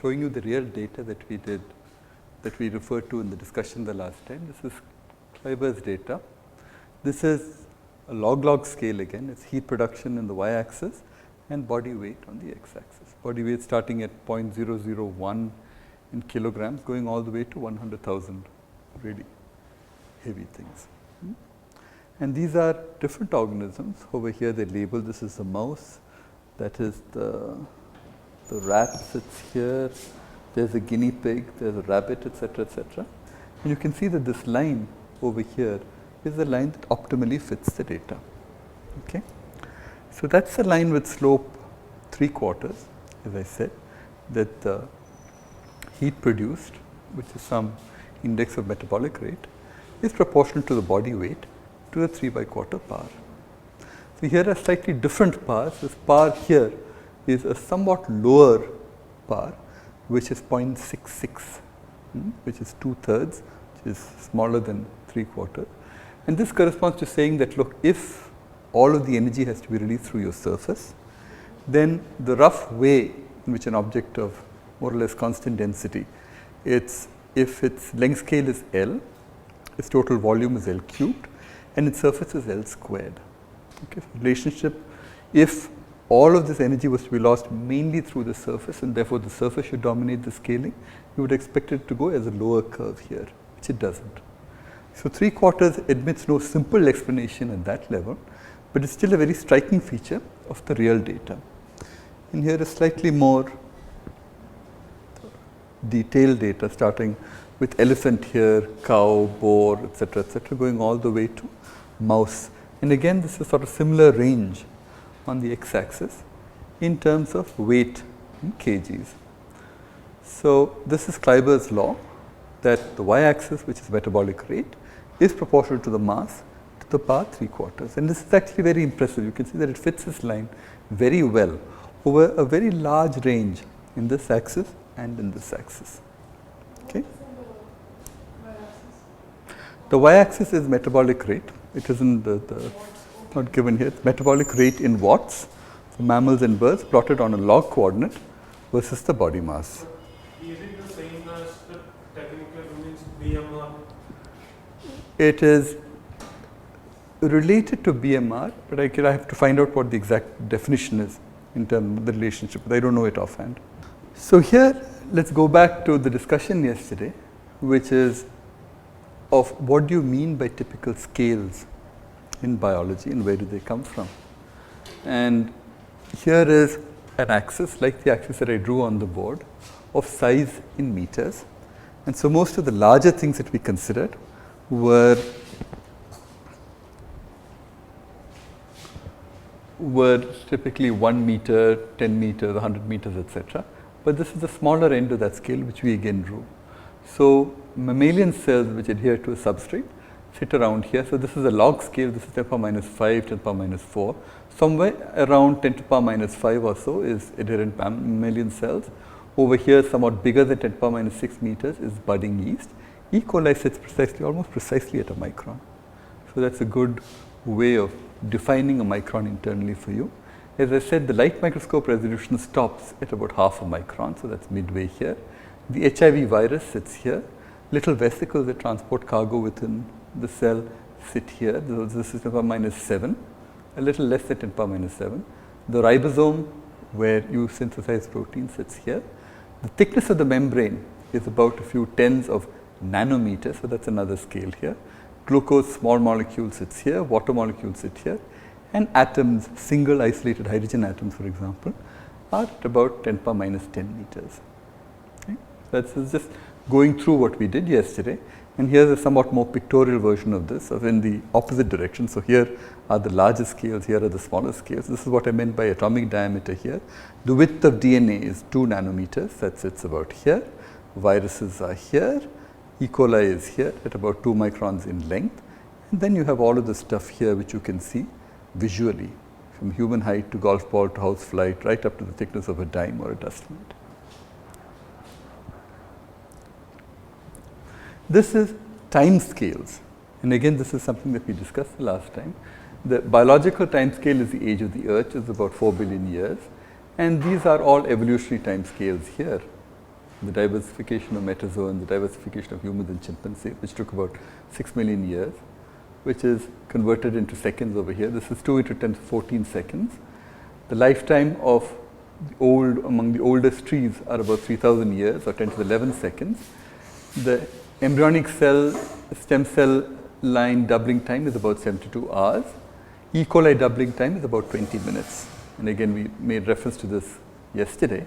showing you the real data that we did, that we referred to in the discussion the last time. This is Kleiber's data. This is a log-log scale again. It's heat production in the y-axis and body weight on the x-axis. Body weight starting at 0.001 in kilograms, going all the way to 100,000 really heavy things. And these are different organisms. Over here they label, this is a mouse, that is the rat sits here, there's a guinea pig, there's a rabbit, etc., etc. And you can see that this line over here is the line that optimally fits the data. Okay? So that's the line with slope 3/4, as I said, that the heat produced, which is some index of metabolic rate, is proportional to the body weight to the 3/4 power. So here are slightly different powers. This power here is a somewhat lower power, which is 0.66, which is 2/3, which is smaller than 3/4. And this corresponds to saying that, look, if all of the energy has to be released through your surface, then the rough way in which an object of more or less constant density, if its length scale is L, its total volume is L cubed, and its surface is L squared. Okay, so relationship, if all of this energy was to be lost mainly through the surface, and therefore the surface should dominate the scaling, you would expect it to go as a lower curve here, which it doesn't. So 3/4 admits no simple explanation at that level, but it's still a very striking feature of the real data. And here is slightly more detailed data, starting with elephant here, cow, boar, etc., going all the way to mouse. And again, this is sort of similar range on the x-axis in terms of weight in kgs. So this is Kleiber's law, that the y-axis, which is metabolic rate, is proportional to the mass to the power 3/4. And this is actually very impressive. You can see that it fits this line very well over a very large range in this axis and in this axis. Okay. The y-axis is metabolic rate. It isn't not given here. It's metabolic rate in watts for mammals and birds plotted on a log coordinate versus the body mass. Is it the same as the technical units BMR? It is related to BMR, but I have to find out what the exact definition is in terms of the relationship, but I don't know it offhand. So here, let's go back to the discussion yesterday, which is of what do you mean by typical scales in biology and where do they come from. And here is an axis, like the axis that I drew on the board, of size in meters. And so most of the larger things that we considered were typically 1 meter, 10 meters, 100 meters, etc. But this is the smaller end of that scale, which we again drew. So mammalian cells which adhere to a substrate sit around here. So this is a log scale. This is 10 to the power minus 5, 10 to the power minus 4. Somewhere around 10 to the power minus 5 or so is adherent mammalian cells. Over here, somewhat bigger than 10 to the power minus 6 meters is budding yeast. E. coli sits almost precisely at a micron. So that's a good way of defining a micron internally for you. As I said, the light microscope resolution stops at about half a micron, so that's midway here. The HIV virus sits here. Little vesicles that transport cargo within the cell sit here. This is 10 to the power minus 7, a little less than 10 to the power minus 7. The ribosome, where you synthesize protein, sits here. The thickness of the membrane is about a few tens of nanometers, so that's another scale here. Glucose, small molecule, sits here. Water molecules sit here. And atoms, single isolated hydrogen atoms, for example, are at about 10 to the power minus 10 meters. Okay? That's just going through what we did yesterday. And here's a somewhat more pictorial version of this, of in the opposite direction. So here are the larger scales, here are the smaller scales. This is what I meant by atomic diameter here. The width of DNA is 2 nanometers, that sits about here. Viruses are here. E. coli is here at about 2 microns in length. And then you have all of the stuff here which you can see visually, from human height to golf ball to house flight, right up to the thickness of a dime or a dust mite. This is time scales, and again this is something that we discussed the last time. The biological time scale is the age of the earth, is about 4 billion years, and these are all evolutionary time scales here. the diversification of metazoans, the diversification of humans and chimpanzees, which took about 6 million years, which is converted into seconds over here. This is 2 into 10 to 14 seconds. The lifetime of among the oldest trees are about 3,000 years or 10 to the 11 seconds. The embryonic stem cell line doubling time is about 72 hours. E. coli doubling time is about 20 minutes. And again, we made reference to this yesterday.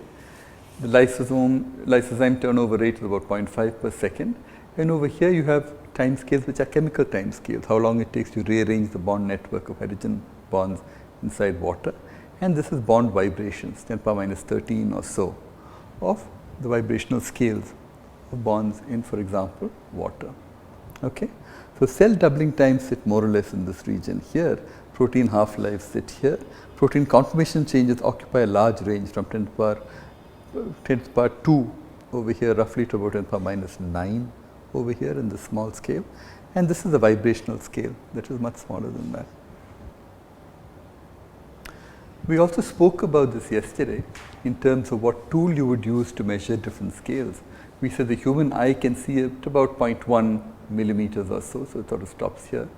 The lysozyme turnover rate is about 0.5 per second. And over here you have time scales which are chemical time scales, how long it takes to rearrange the bond network of hydrogen bonds inside water. And this is bond vibrations, 10 power minus 13 or so, of the vibrational scales of bonds in, for example, water. Okay? So cell doubling times sit more or less in this region here. Protein half-lives sit here. Protein conformation changes occupy a large range from 10 to the power 2 over here, roughly to about 10 to the power minus 9 over here in this small scale. And this is a vibrational scale that is much smaller than that. We also spoke about this yesterday in terms of what tool you would use to measure different scales. We said the human eye can see at about 0.1 millimeters or so, it sort of stops here,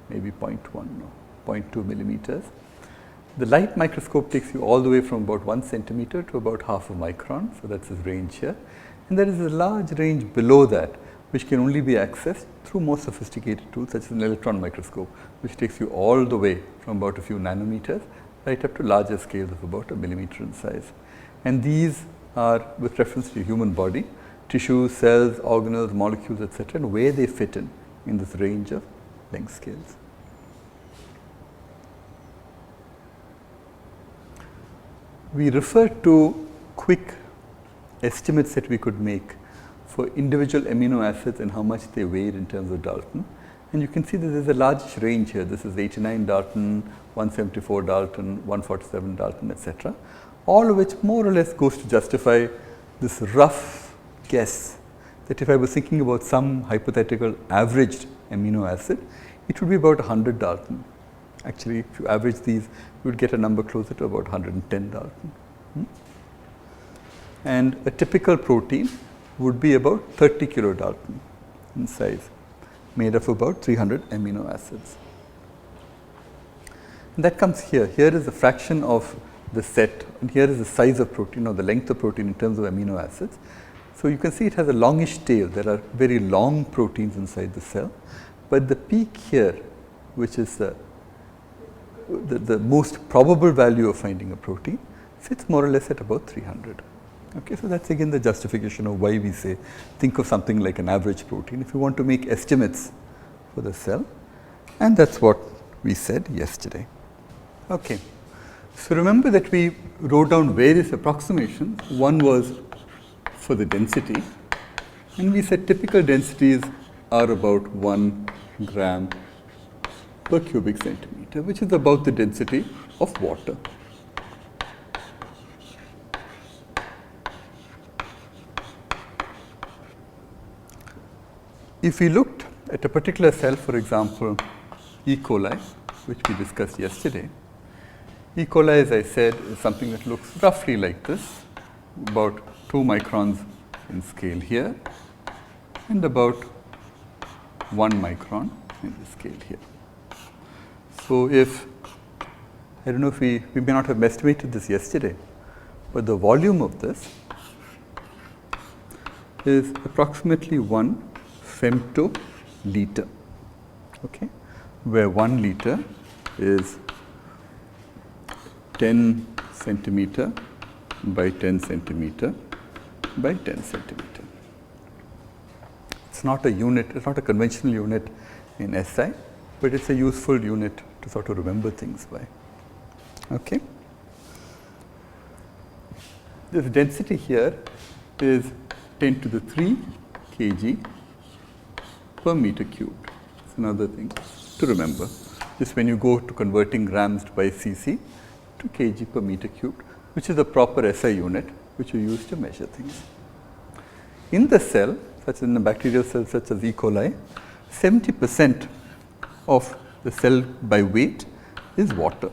maybe 0.1 or 0.2 millimeters. The light microscope takes you all the way from about 1 centimeter to about half a micron, so that's his range here. And there is a large range below that, which can only be accessed through more sophisticated tools such as an electron microscope, which takes you all the way from about a few nanometers right up to larger scales of about a millimeter in size. And these are with reference to the human body, tissues, cells, organelles, molecules, etc., and where they fit in this range of length scales. We refer to quick estimates that we could make for individual amino acids and how much they weighed in terms of Dalton. And you can see that there is a large range here. This is 89 Dalton, 174 Dalton, 147 Dalton, etc. All of which more or less goes to justify this rough guess that if I was thinking about some hypothetical averaged amino acid, it would be about 100 Dalton. Actually, if you average these, you would get a number closer to about 110 Dalton. And a typical protein would be about 30 kilodalton in size, made of about 300 amino acids. And that comes here. Here is a fraction of the set, and here is the size of protein or the length of protein in terms of amino acids. So you can see it has a longish tail. There are very long proteins inside the cell, but the peak here, which is the most probable value of finding a protein, sits more or less at about 300. Okay, so that's again the justification of why we say think of something like an average protein if you want to make estimates for the cell, and that's what we said yesterday. Okay, so remember that we wrote down various approximations. One was for the density, and we said typical densities are about 1 gram per cubic centimeter, which is about the density of water. If we looked at a particular cell, for example, E. coli, which we discussed yesterday, E. coli, as I said, is something that looks roughly like this, about 2 microns in scale here, and about 1 micron in the scale here. So if, I don't know if we may not have estimated this yesterday, but the volume of this is approximately 1 femtoliter, okay, where 1 liter is 10 centimeter by 10 centimeter by 10 centimeter. It's not a unit, it's not a conventional unit in SI, but it's a useful unit to sort of remember things by. Okay. This density here is 10 to the 3 kg per meter cubed. It's another thing to remember. Just when you go to converting grams by cc to kg per meter cubed, which is the proper SI unit which you use to measure things. In the cell, such as in a bacterial cell such as E. coli, 70% of the cell by weight is water,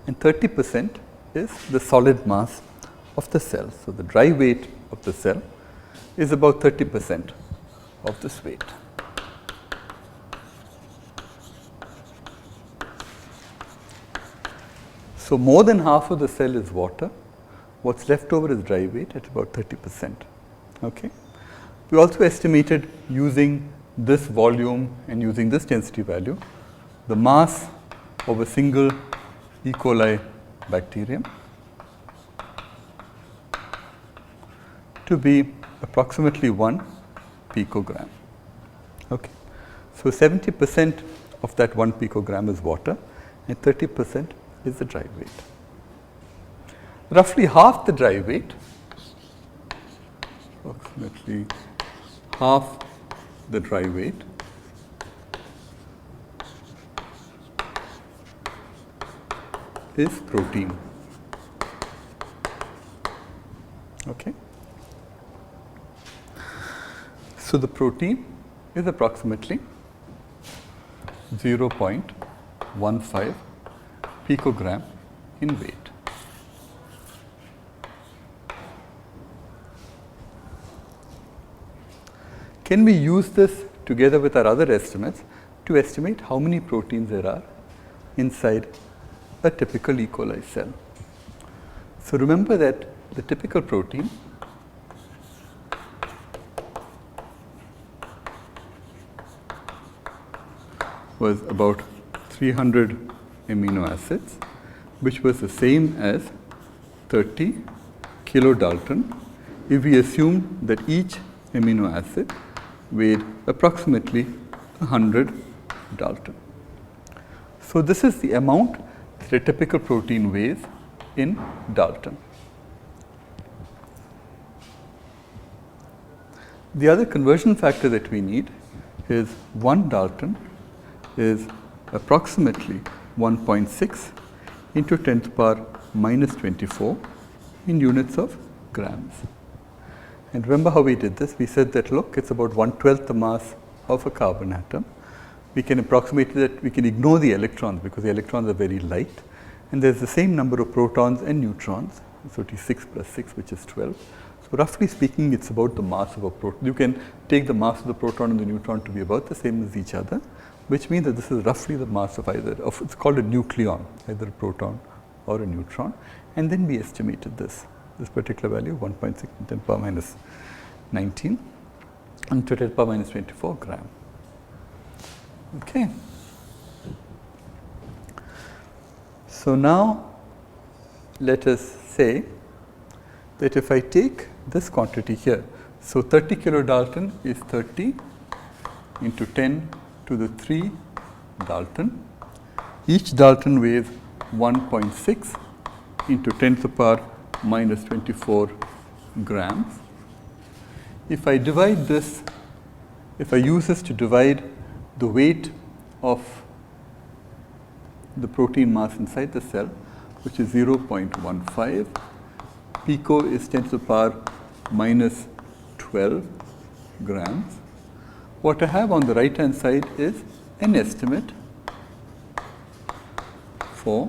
and 30% is the solid mass of the cell. So, the dry weight of the cell is about 30% of this weight. So, more than half of the cell is water. What's left over is dry weight at about 30%. Okay. We also estimated using this volume and using this density value, the mass of a single E. coli bacterium to be approximately 1 picogram. Okay. So, 70% of that 1 picogram is water and 30% is the dry weight. Roughly half the dry weight, approximately half the dry weight is protein. Okay. So, the protein is approximately 0.15 picogram in weight. Can we use this together with our other estimates to estimate how many proteins there are inside a typical E. coli cell? So, remember that the typical protein was about 300 amino acids, which was the same as 30 kilodalton if we assume that each amino acid weighed approximately 100 Dalton. So, this is the amount that a typical protein weighs in Dalton. The other conversion factor that we need is 1 Dalton is approximately 1.6 into 10 to the power minus 24 in units of grams. And remember how we did this? We said that look, it's about 1/12 the mass of a carbon atom. We can approximate that, we can ignore the electrons because the electrons are very light, and there's the same number of protons and neutrons. So, it is 6 plus 6, which is 12. So, roughly speaking, it's about the mass of a proton. You can take the mass of the proton and the neutron to be about the same as each other, which means that this is roughly the mass of either of, it's called a nucleon, either a proton or a neutron. And then we estimated this particular value, 1.6 10 to the power minus 19 and 10 to the power minus 24 gram. Okay. So, now let us say that if I take this quantity here, so 30 kilodalton is 30 into 10 to the 3 Dalton. Each Dalton weighs 1.6 into 10 to the power minus 24 grams. If I divide this, if I use this to divide the weight of the protein mass inside the cell, which is 0.15, pico is 10 to the power minus 12 grams. What I have on the right hand side is an estimate for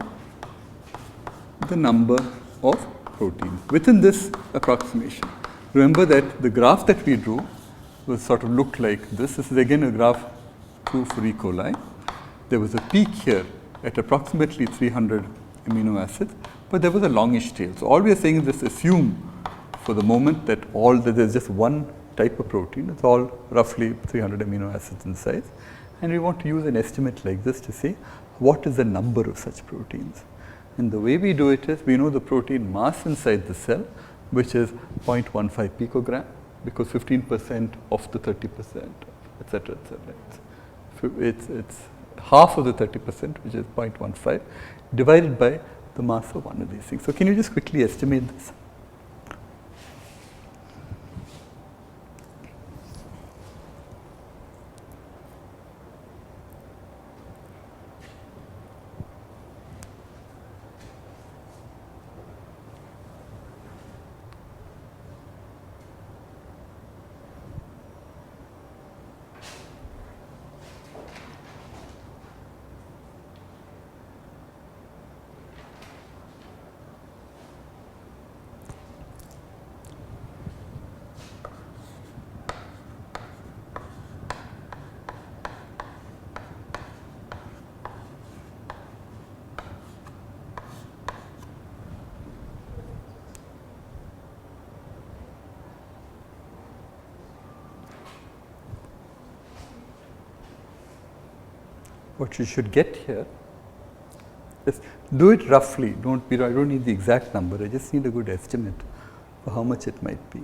the number of proteins within this approximation. Remember that the graph that we drew was sort of looked like this. This is again a graph true for E. coli. There was a peak here at approximately 300 amino acids, but there was a longish tail. So, all we are saying is just assume for the moment that there's just one type of protein. It's all roughly 300 amino acids in size, and we want to use an estimate like this to say what is the number of such proteins. And the way we do it is we know the protein mass inside the cell, which is 0.15 picogram, because 15% of the 30%, etc., etc. It's half of the 30%, which is 0.15, divided by the mass of one of these things. So, can you just quickly estimate this? what you should get here, just do it roughly. I don't need the exact number. I just need a good estimate for how much it might be.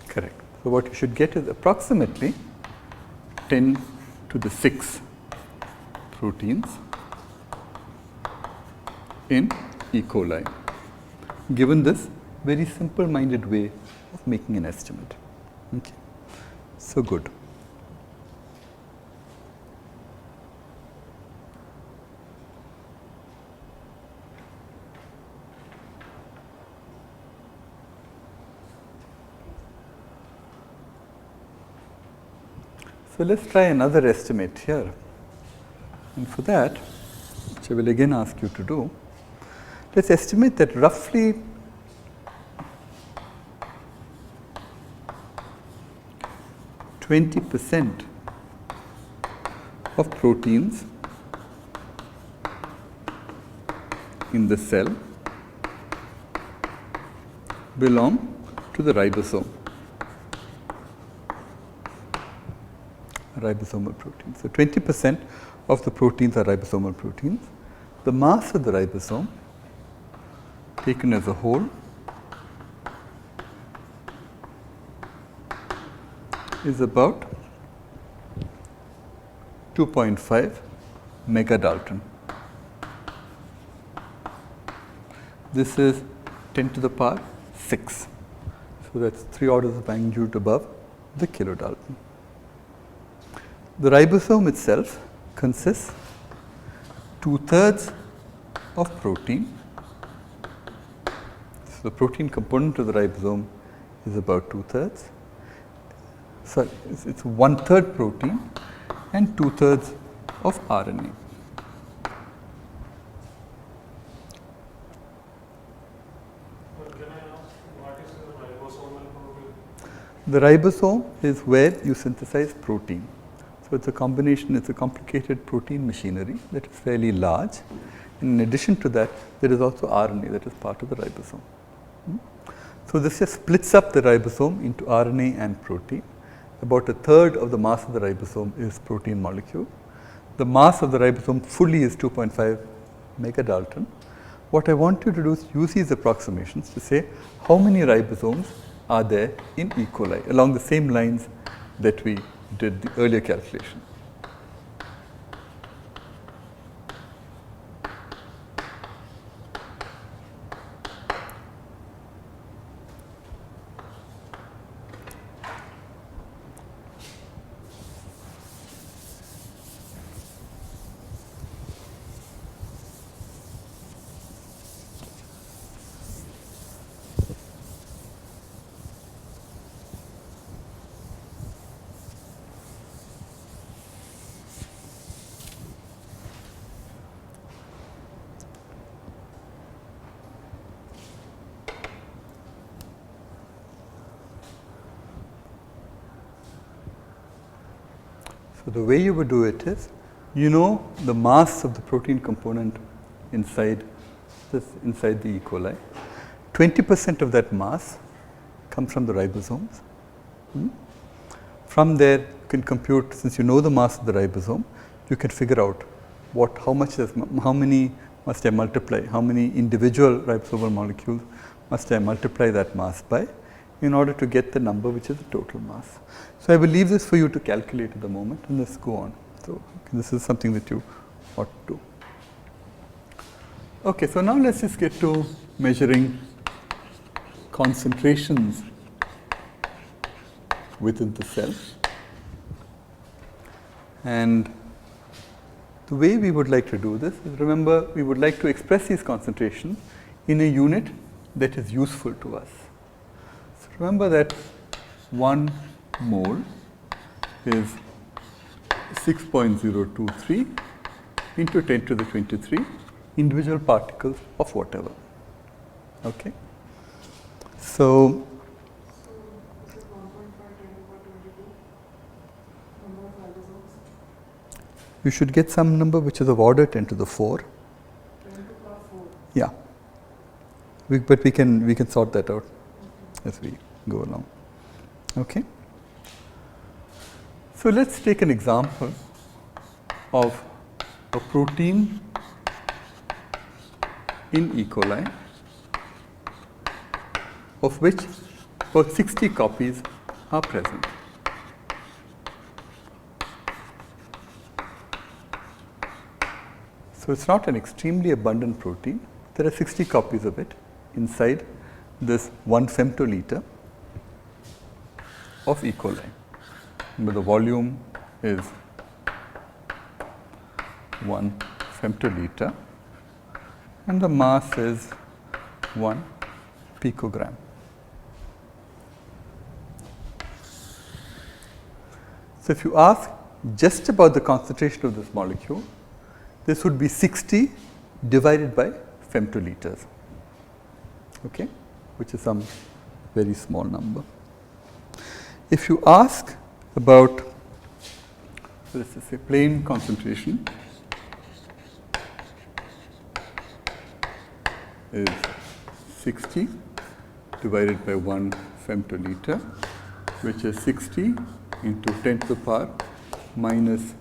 Correct. So what you should get is approximately 10 to the 6 proteins in E. coli, given this very simple-minded way of making an estimate. Okay. So good. So let's try another estimate here. And for that, which I will again ask you to do, let's estimate that roughly 20% of proteins in the cell belong to the ribosome. Ribosomal proteins. So 20% of the proteins are ribosomal proteins. The mass of the ribosome, taken as a whole, is about 2.5 megadalton. This is 10 to the power 6. So that's 3 orders of magnitude above the kilodalton. The ribosome itself consists 2/3 of protein. So the protein component of the ribosome is about 2/3. Sorry, it's 1/3 protein and 2/3 of RNA. Can I ask, what is the ribosomal protein? The ribosome is where you synthesize protein. So it's a combination, it's a complicated protein machinery that is fairly large. And in addition to that, there is also RNA that is part of the ribosome. So this just splits up the ribosome into RNA and protein. About 1/3 of the mass of the ribosome is protein molecule. The mass of the ribosome fully is 2.5 megadalton. What I want you to do is use these approximations to say how many ribosomes are there in E. coli along the same lines that we did the earlier calculation. So the way you would do it is, you know the mass of the protein component inside the E. coli. 20% of that mass comes from the ribosomes. From there, you can compute, since you know the mass of the ribosome, you can figure out how many must I multiply, how many individual ribosomal molecules must I multiply that mass by in order to get the number which is the total mass. So I will leave this for you to calculate at the moment, and let's go on. So this is something that you ought to do. Okay, so now let's just get to measuring concentrations within the cell. And the way we would like to do this is, remember, we would like to express these concentrations in a unit that is useful to us. So remember that 1 mole is 6.023 into 10 to the 23 individual particles of whatever. Okay? So you should get some number which is of order 10 to the 4. 10 to the power 4. Yeah. But we can sort that out as we go along. Okay. So let's take an example of a protein in E. coli of which about 60 copies are present. So it's not an extremely abundant protein. There are 60 copies of it inside this 1 femtoliter of E. coli. But the volume is 1 femtoliter and the mass is 1 picogram. So if you ask just about the concentration of this molecule, this would be 60 divided by femtoliters, okay, which is some very small number. If you ask about, let's just say, plain concentration is 60 divided by 1 femtoliter, which is 60 into 10 to the power minus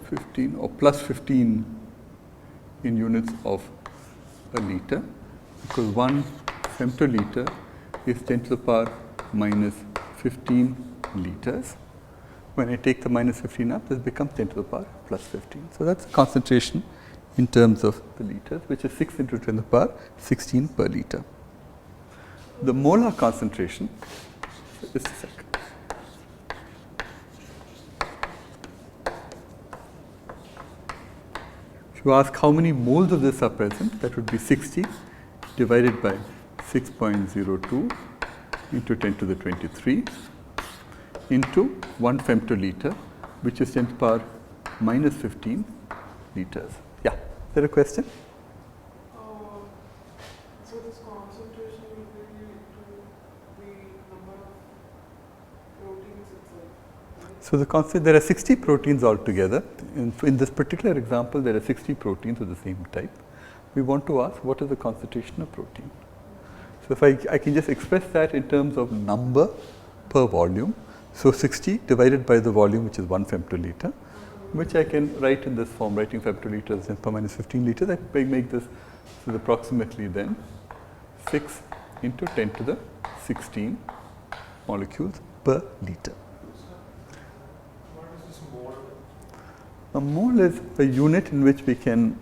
15 or plus 15 in units of a liter, because 1 femtoliter is 10 to the power minus 15 liters. When I take the minus 15 up, this becomes 10 to the power plus 15. So that's the concentration in terms of the liters, which is 6 into 10 to the power 16 per liter. The molar concentration, just a second. If you ask how many moles of this are present, that would be 60 divided by 6.02 into 10 to the 23 into 1 femtoliter, which is 10 to the power minus 15 liters. Yeah, is there a question? So this concentration will be to the number of proteins itself, right? So the constant, there are 60 proteins altogether. In this particular example, there are 60 proteins of the same type. We want to ask what is the concentration of protein. So if I can just express that in terms of number per volume. So 60 divided by the volume, which is 1 femtoliter, which I can write in this form, writing femtoliters in per minus 15 liters. I make this, so approximately then 6 into 10 to the 16 molecules per liter. What is this mole? A mole is a unit in which we can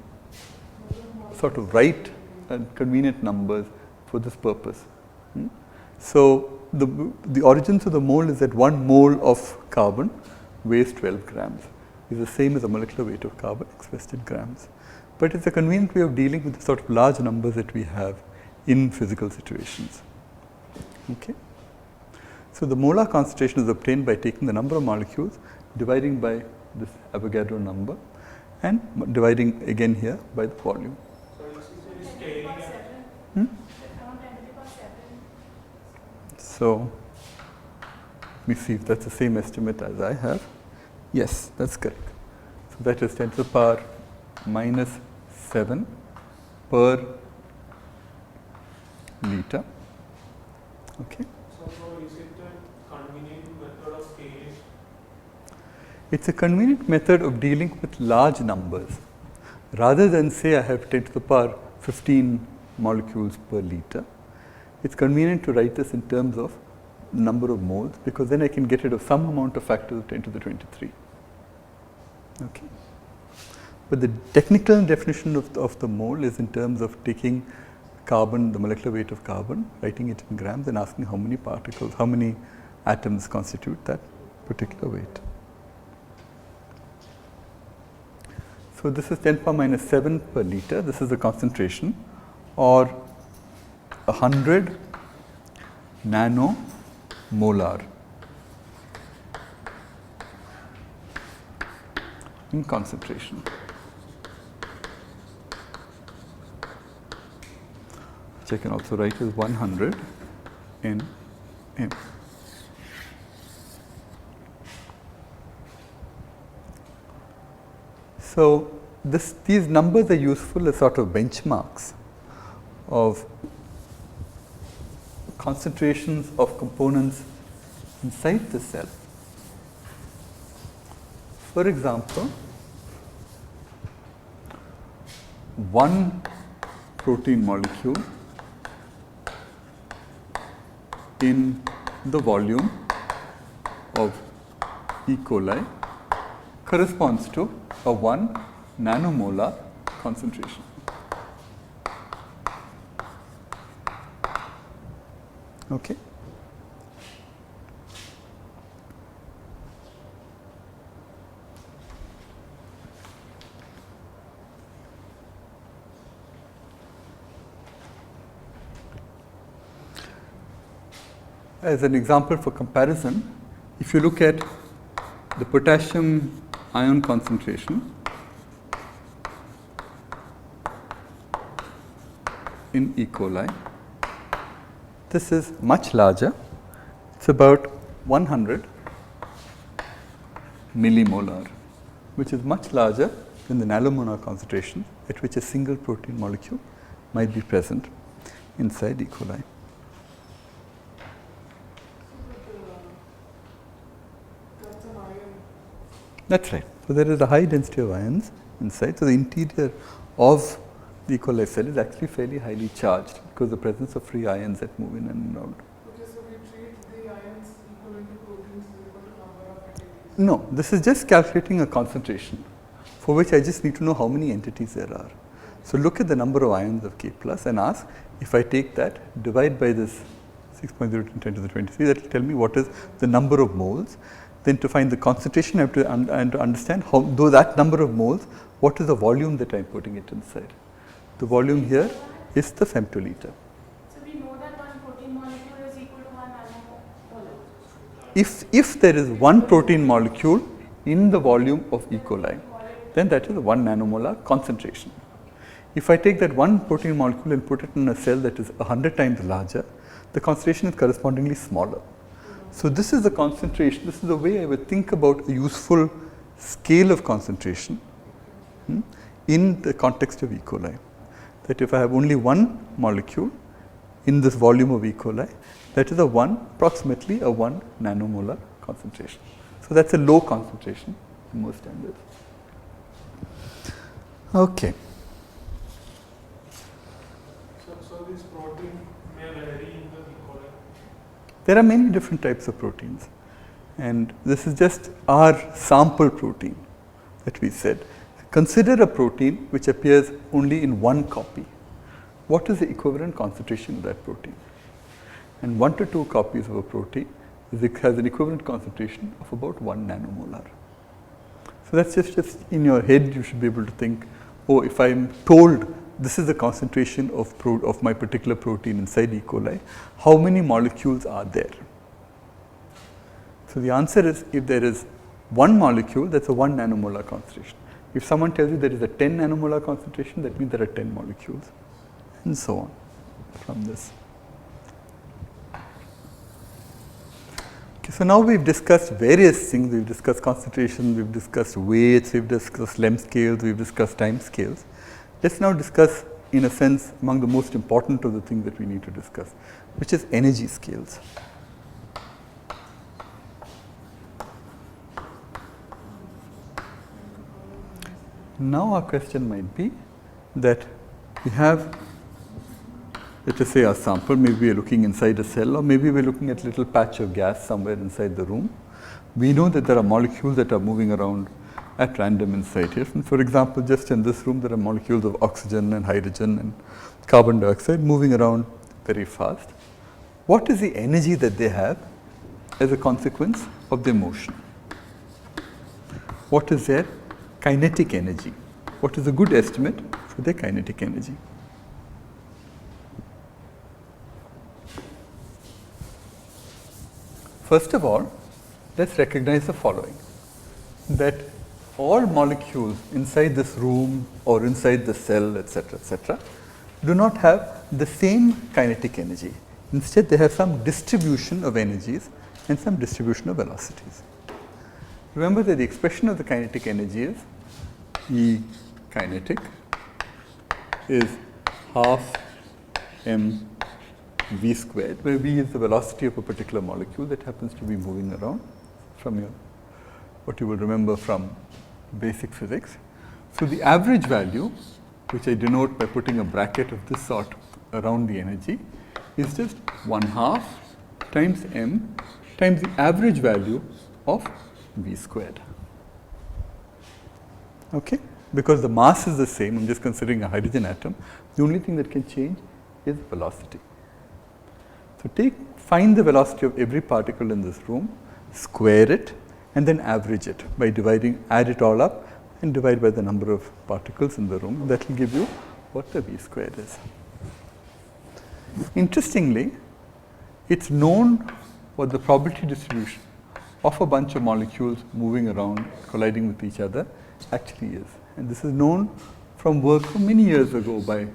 sort of write convenient numbers for this purpose. So the origins of the mole is that 1 mole of carbon weighs 12 grams. It's the same as the molecular weight of carbon expressed in grams. But it's a convenient way of dealing with the sort of large numbers that we have in physical situations. Okay. So the molar concentration is obtained by taking the number of molecules, dividing by this Avogadro number, and dividing again here by the volume. So it's scaling up. So let me see if that's the same estimate as I have. Yes, that's correct. So that is 10 to the power minus 7 per liter. Okay. So is it a convenient method of scaling? It's a convenient method of dealing with large numbers. Rather than say I have 10 to the power 15 molecules per liter, it's convenient to write this in terms of number of moles, because then I can get rid of some amount of factors of 10 to the 23. Okay. But the technical definition of the mole is in terms of taking carbon, the molecular weight of carbon, writing it in grams and asking how many particles, how many atoms constitute that particular weight. So this is 10 power minus 7 per liter. This is the concentration, or 100 nanomolar in concentration. Which I can also write as 100 nm. So, these numbers are useful as sort of benchmarks of concentrations of components inside the cell. For example, one protein molecule in the volume of E. coli corresponds to a 1 nanomolar concentration. Okay. As an example for comparison, if you look at the potassium ion concentration in E. coli, this is much larger. It's about 100 millimolar, which is much larger than the nanomolar concentration at which a single protein molecule might be present inside E. coli. That's an ion. That's right. So, there is a high density of ions inside. So, the interior of the E. coli cell is actually fairly highly charged because of the presence of free ions that move in and out. Okay, so we treat the ions equivalent to proteins is equal to number of entities. No, this is just calculating a concentration for which I just need to know how many entities there are. So, look at the number of ions of K plus and ask if I take that, divide by this 6.0 10 to the 23, that will tell me what is the number of moles. Then to find the concentration, I have to understand how, though that number of moles, what is the volume that I am putting it inside. The volume here is the femtoliter. So we know that one protein molecule is equal to 1 nanomolar. If there is one protein molecule in the volume of E. coli, then that is 1 nanomolar concentration. If I take that one protein molecule and put it in a cell that is 100 times larger, the concentration is correspondingly smaller. So, this is the concentration, this is the way I would think about a useful scale of concentration in the context of E. coli. That if I have only one molecule in this volume of E. coli, that is approximately a 1 nanomolar concentration. So, that is a low concentration in most standards. Okay. So this protein may vary in the E. coli. There are many different types of proteins, and this is just our sample protein that we said. Consider a protein which appears only in one copy. What is the equivalent concentration of that protein? And 1 to 2 copies of a protein has an equivalent concentration of about 1 nanomolar. So, that is just in your head, you should be able to think, oh, if I am told this is the concentration of my particular protein inside E. coli, how many molecules are there? So, the answer is, if there is one molecule, that is a 1 nanomolar concentration. If someone tells you there is a 10 nanomolar concentration, that means there are 10 molecules, and so on from this. Okay, so, now we have discussed various things. We have discussed concentration, we have discussed weights, we have discussed length scales, we have discussed time scales. Let us now discuss, in a sense, among the most important of the things that we need to discuss, which is energy scales. Now, our question might be that we have, let us say, our sample, maybe we are looking inside a cell, or maybe we are looking at a little patch of gas somewhere inside the room. We know that there are molecules that are moving around at random inside here. And for example, just in this room, there are molecules of oxygen and hydrogen and carbon dioxide moving around very fast. What is the energy that they have as a consequence of their motion? What is their kinetic energy? What is a good estimate for their kinetic energy? First of all, let us recognize the following, that all molecules inside this room or inside the cell, etc., do not have the same kinetic energy. Instead, they have some distribution of energies and some distribution of velocities. Remember that the expression of the kinetic energy is E kinetic is half m v squared, where v is the velocity of a particular molecule that happens to be moving around from your, what you will remember from basic physics. So the average value, which I denote by putting a bracket of this sort around the energy, is just 1/2 times m times the average value of v squared. Okay? Because the mass is the same, I'm just considering a hydrogen atom, the only thing that can change is velocity. So find the velocity of every particle in this room, square it, and then average it by add it all up and divide by the number of particles in the room. That will give you what the v squared is. Interestingly, it's known what the probability distribution of a bunch of molecules moving around, colliding with each other, actually is. And this is known from work from many years ago by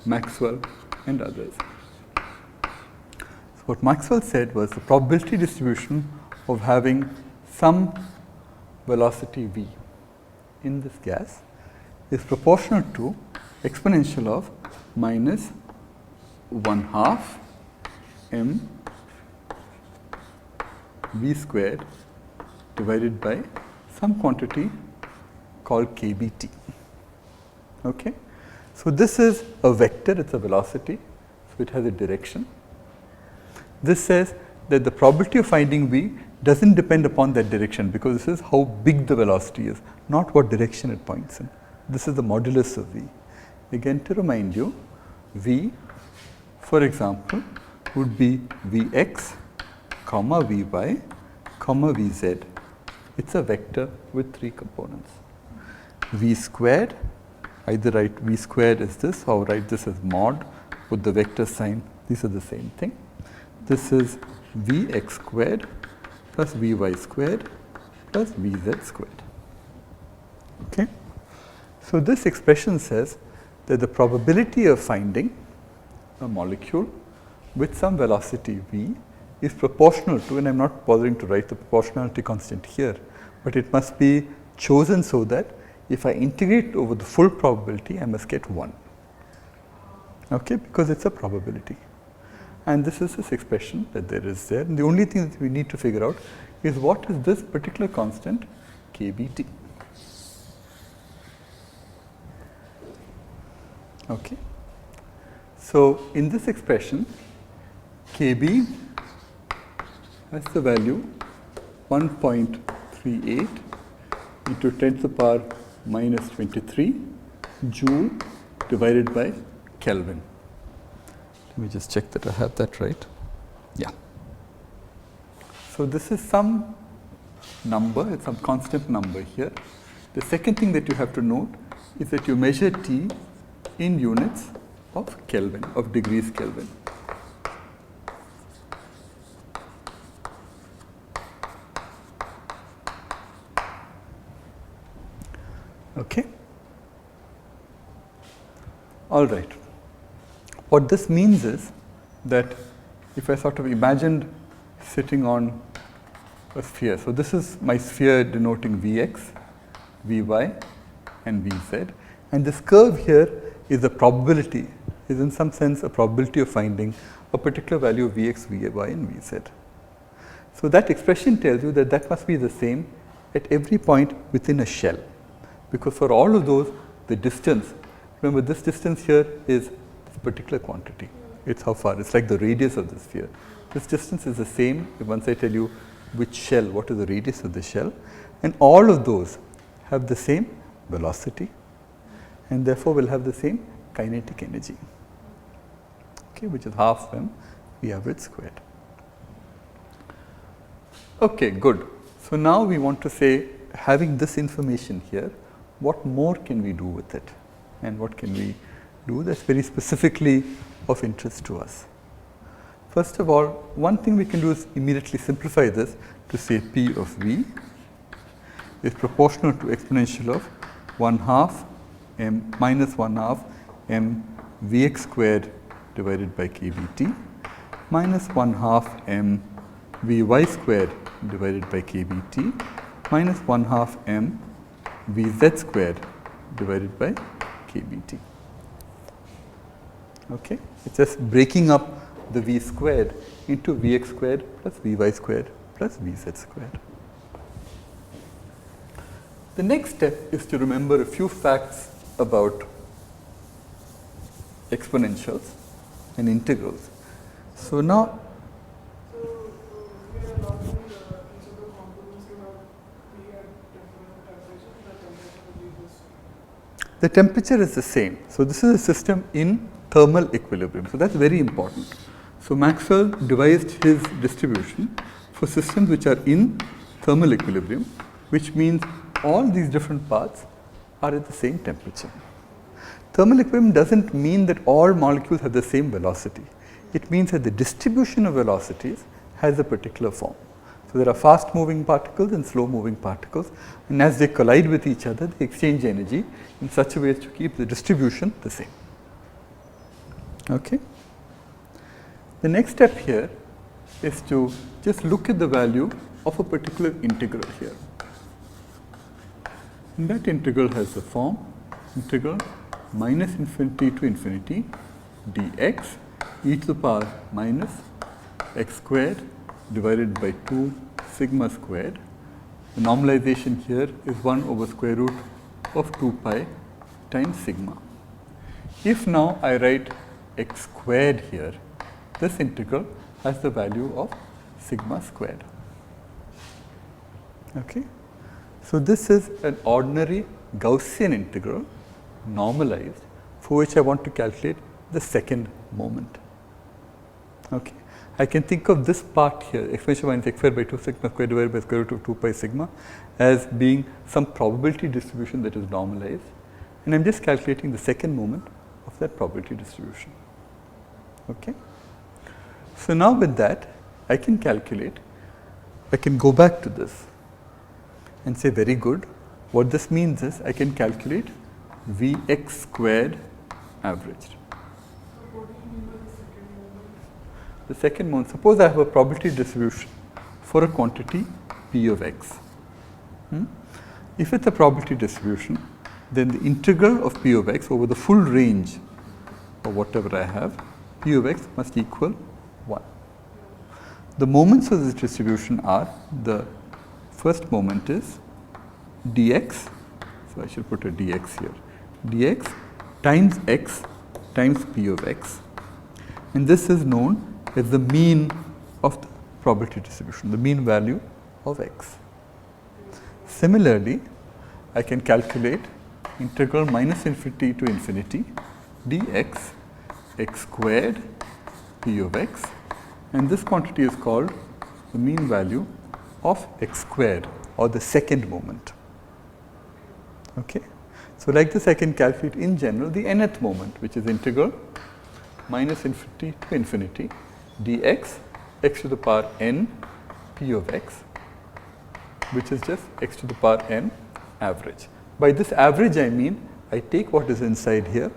Maxwell and others. So what Maxwell said was the probability distribution of having some velocity v in this gas is proportional to exponential of minus 1/2 m v squared divided by some quantity called kBt. Okay? So this is a vector, it's a velocity, so it has a direction. This says that the probability of finding v doesn't depend upon that direction, because this is how big the velocity is, not what direction it points in. This is the modulus of v. Again, to remind you, v, for example, would be vx, comma vy, comma vz. It's a vector with 3 components. V squared, either write v squared as this or write this as mod with the vector sign. These are the same thing. This is vx squared plus vy squared plus vz squared. Okay? So this expression says that the probability of finding a molecule with some velocity v is proportional to, and I'm not bothering to write the proportionality constant here, but it must be chosen so that if I integrate over the full probability, I must get 1. Okay? Because it's a probability. And this is this expression that there is there. And the only thing that we need to figure out is what is this particular constant, kBt. Okay? So in this expression, kB has the value 1.38 into 10 to the power minus 23 joule divided by Kelvin. Let me just check that I have that right. Yeah. So this is some number, it's some constant number here. The second thing that you have to note is that you measure T in units of Kelvin, of degrees Kelvin. Okay? All right. What this means is that if I sort of imagined sitting on a sphere, so this is my sphere denoting Vx, Vy and Vz, and this curve here is a probability, is in some sense a probability of finding a particular value of Vx, Vy and Vz. So that expression tells you that that must be the same at every point within a shell, because for all of those the distance, remember this distance here is this particular quantity, it's how far, it's like the radius of the sphere. This distance is the same once I tell you which shell, what is the radius of the shell, and all of those have the same velocity and therefore will have the same kinetic energy, okay, which is half m v average squared. Okay, good. So now we want to say, having this information here, what more can we do with it, and what can we do that's very specifically of interest to us. First of all, one thing we can do is immediately simplify this to say P of V is proportional to exponential of 1/2 m minus 1/2 m Vx squared divided by kBt minus 1/2 m Vy squared divided by kBt minus 1/2 m Vz squared divided by kBt. Okay, it's just breaking up the v squared into vx squared plus vy squared plus vz squared. The next step is to remember a few facts about exponentials and integrals. So now, So, we are allowing each of the components to have be at different temperatures, the temperature will be the same. the temperature is the same. So this is a system in thermal equilibrium. So that's very important. So Maxwell devised his distribution for systems which are in thermal equilibrium, which means all these different parts are at the same temperature. Thermal equilibrium doesn't mean that all molecules have the same velocity. It means that the distribution of velocities has a particular form. So there are fast moving particles and slow moving particles, and as they collide with each other, they exchange energy in such a way as to keep the distribution the same. Okay. The next step here is to just look at the value of a particular integral here. And that integral has the form integral minus infinity to infinity dx e to the power minus x squared divided by 2 sigma squared. The normalization here is 1 over square root of 2 pi times sigma. If now I write x squared here, this integral has the value of sigma squared. Okay. So this is an ordinary Gaussian integral normalized for which I want to calculate the second moment. Okay. I can think of this part here, exponential minus x squared by 2 sigma squared divided by square root of 2 pi sigma, as being some probability distribution that is normalized, and I am just calculating the second moment of that probability distribution. Okay. So now with that, I can calculate, I can go back to this and say very good. What this means is I can calculate Vx squared averaged. So, what do you mean by the second moment? The second moment, suppose I have a probability distribution for a quantity p of x. If it's a probability distribution, then the integral of p of x over the full range of whatever I have, p of x must equal 1. The moments of this distribution are, the first moment is dx, so I should put a dx here, dx times x times p of x, and this is known as the mean of the probability distribution, the mean value of x. Similarly, I can calculate integral minus infinity to infinity dx x squared p of x, and this quantity is called the mean value of x squared, or the second moment. Okay. So like this I can calculate in general the nth moment, which is integral minus infinity to infinity dx x to the power n p of x, which is just x to the power n average. By this average I mean I take what is inside here,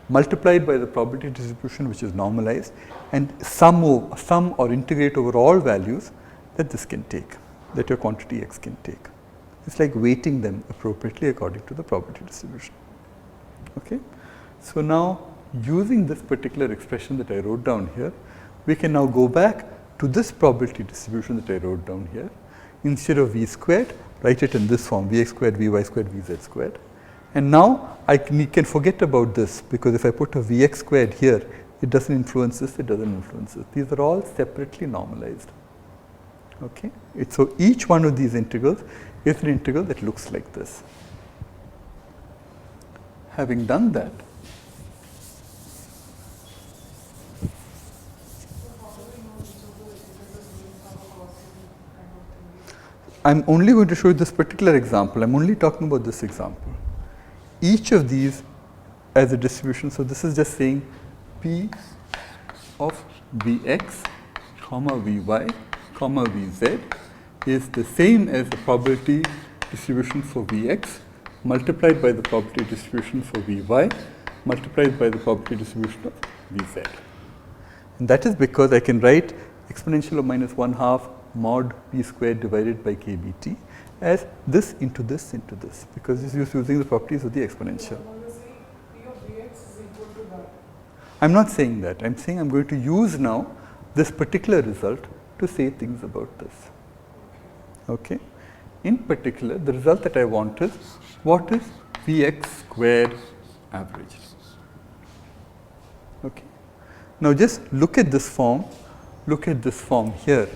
multiplied by the probability distribution which is normalized, and sum or integrate over all values that this can take, that your quantity x can take. It's like weighting them appropriately according to the probability distribution. Okay. So now, using this particular expression that I wrote down here, we can now go back to this probability distribution that I wrote down here. Instead of v squared, write it in this form, vx squared, vy squared, vz squared. And now I can forget about this, because if I put a vx squared here, it doesn't influence this, it doesn't influence this. These are all separately normalized. Okay. So each one of these integrals is an integral that looks like this. Having done that, I'm only going to show you this particular example. I'm only talking about this example. Each of these as a distribution, so this is just saying P of Vx, comma Vy, comma Vz is the same as the probability distribution for Vx multiplied by the probability distribution for Vy multiplied by the probability distribution of Vz. And that is because I can write exponential of minus 1/2 mod p squared divided by kBt, as this into this into this, because this is using the properties of the exponential. When you say P of Vx is equal to that, I'm not saying that. I'm saying I'm going to use now this particular result to say things about this. Okay. In particular, the result that I want is, what is Vx squared average? Okay. Now just look at this form. Look at this form here.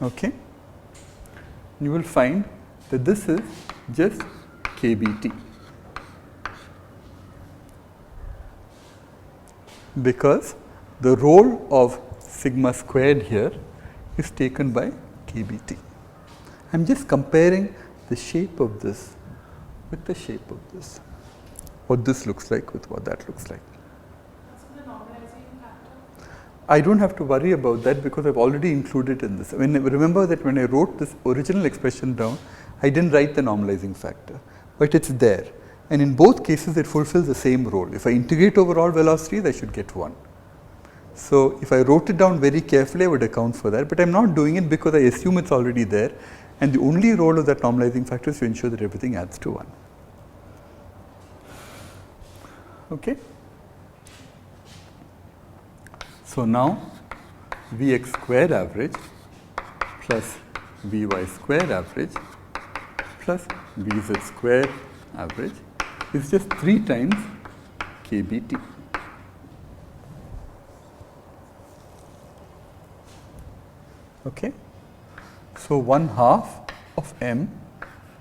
Okay. You will find that this is just KBT. Because the role of sigma squared here is taken by KBT. I'm just comparing the shape of this with the shape of this. What this looks like with what that looks like. So the normalizing factor. I don't have to worry about that because I've already included in this. Remember that when I wrote this original expression down, I didn't write the normalizing factor, but it's there. And in both cases, it fulfills the same role. If I integrate over all velocities, I should get 1. So if I wrote it down very carefully, I would account for that. But I'm not doing it because I assume it's already there. And the only role of that normalizing factor is to ensure that everything adds to 1. Okay? So now, Vx squared average plus Vy squared average plus Vz squared average is just 3 times KBT. Okay? So 1/2 of m